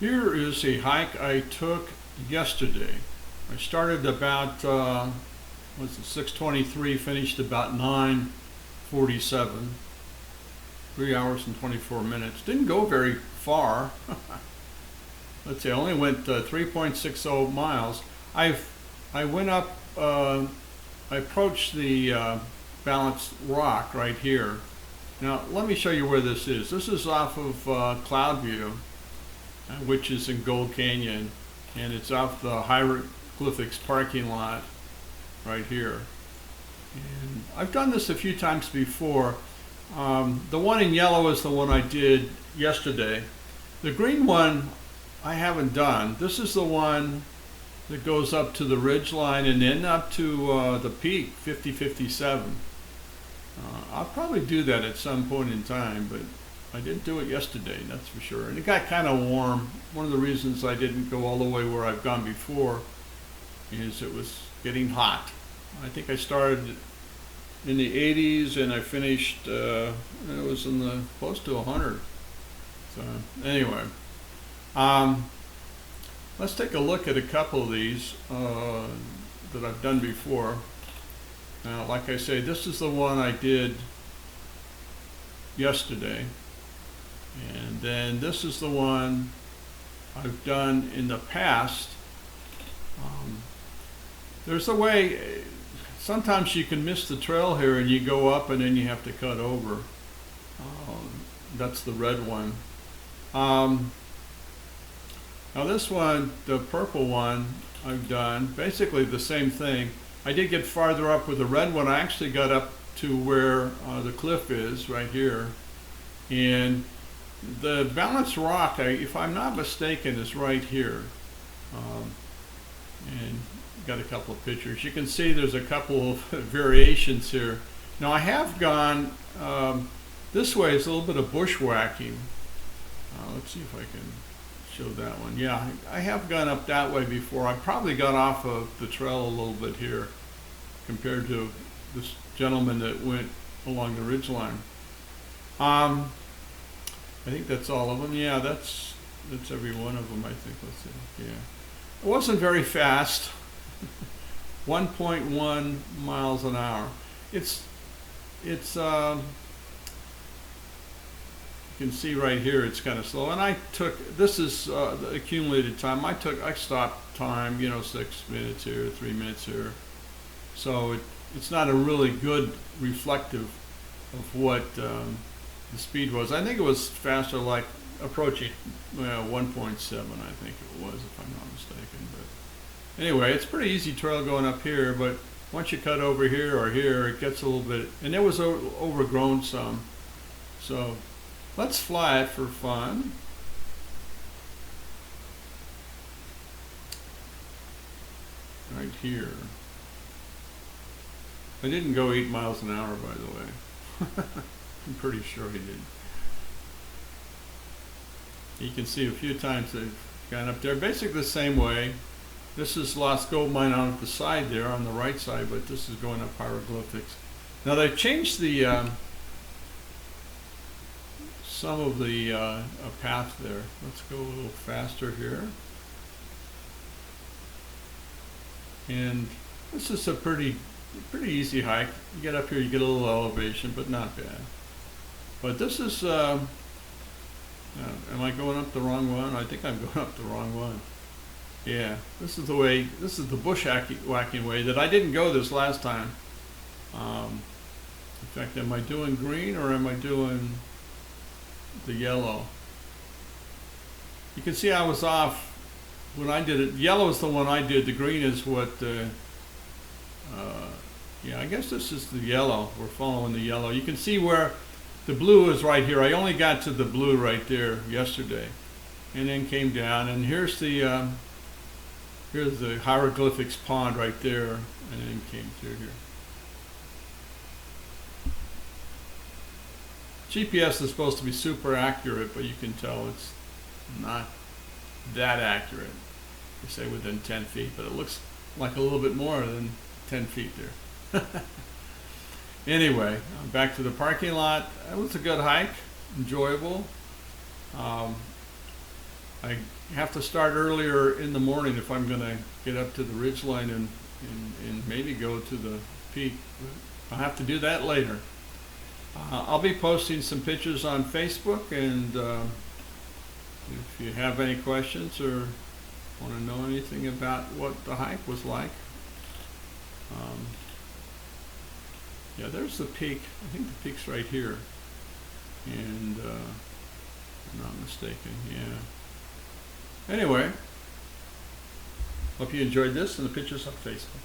Here is a hike I took yesterday. I started about was it 6:23, finished about 9:47. 3 hours and 24 minutes. Didn't go very far. Let's see, I only went 3.60 miles. I went up. I approached the Balanced Rock right here. Now let me show you where this is. This is off of Cloudview, which is in Gold Canyon, and it's off the Hieroglyphics parking lot right here. And I've done this a few times before. The one in yellow is the one I did yesterday. The green one I haven't done. This is the one that goes up to the ridge line and then up to the peak, 5057. I'll probably do that at some point in time, but I didn't do it yesterday, that's for sure. And it got kind of warm. One of the reasons I didn't go all the way where I've gone before is it was getting hot. I think I started in the 80s and I finished, it was in the close to 100. So anyway, let's take a look at a couple of these that I've done before. Now, like I say, this is the one I did yesterday. And then this is the one I've done in the past. There's a way, sometimes you can miss the trail here and you go up and then you have to cut over. That's the red one. Now this one, the purple one I've done, basically the same thing. I did get farther up with the red one. I actually got up to where the cliff is right here. And the Balanced Rock, if I'm not mistaken, is right here. And got a couple of pictures. You can see there's a couple of variations here. Now I have gone this way. Is a little bit of bushwhacking. Let's see if I can show that one. Yeah, I have gone up that way before. I probably got off of the trail a little bit here compared to this gentleman that went along the ridgeline. I think that's all of them. Yeah, that's every one of them, I think. Let's see. Yeah. It wasn't very fast. 1.1 miles an hour. It's you can see right here it's kind of slow. And I took, this is the accumulated time. I stopped time, 6 minutes here, 3 minutes here. So it's not a really good reflective of what the speed was. I think it was faster, like approaching 1.7, I think it was, if I'm not mistaken. But anyway, it's pretty easy trail going up here, but once you cut over here or here, it gets a little bit, and it was overgrown some. So let's fly it for fun. Right here. I didn't go 8 miles an hour, by the way. I'm pretty sure he did. You can see a few times they've gone up there, basically the same way. This is Lost Gold Mine on the side there, on the right side, but this is going up Hieroglyphics. Now they've changed the some of the path there. Let's go a little faster here. And this is a pretty easy hike. You get up here, you get a little elevation, but not bad. But this is, am I going up the wrong one? I think I'm going up the wrong one. Yeah, this is the way, this is the bushwhacking way that I didn't go this last time. In fact, am I doing green or am I doing the yellow? You can see I was off when I did it. Yellow is the one I did. The green is what, yeah, I guess this is the yellow. We're following the yellow. You can see where the blue is right here. I only got to the blue right there yesterday and then came down, and here's the Hieroglyphics pond right there, and then came through here. GPS is supposed to be super accurate, but you can tell it's not that accurate. They say within 10 feet, but it looks like a little bit more than 10 feet there. Anyway, back to the parking lot. It was a good hike, enjoyable. I have to start earlier in the morning if I'm gonna get up to the ridgeline and maybe go to the peak. I'll have to do that later. I'll be posting some pictures on Facebook, and if you have any questions or want to know anything about what the hike was like, yeah, there's the peak. I think the peak's right here, and if I'm not mistaken, yeah. Anyway, hope you enjoyed this and the pictures on Facebook.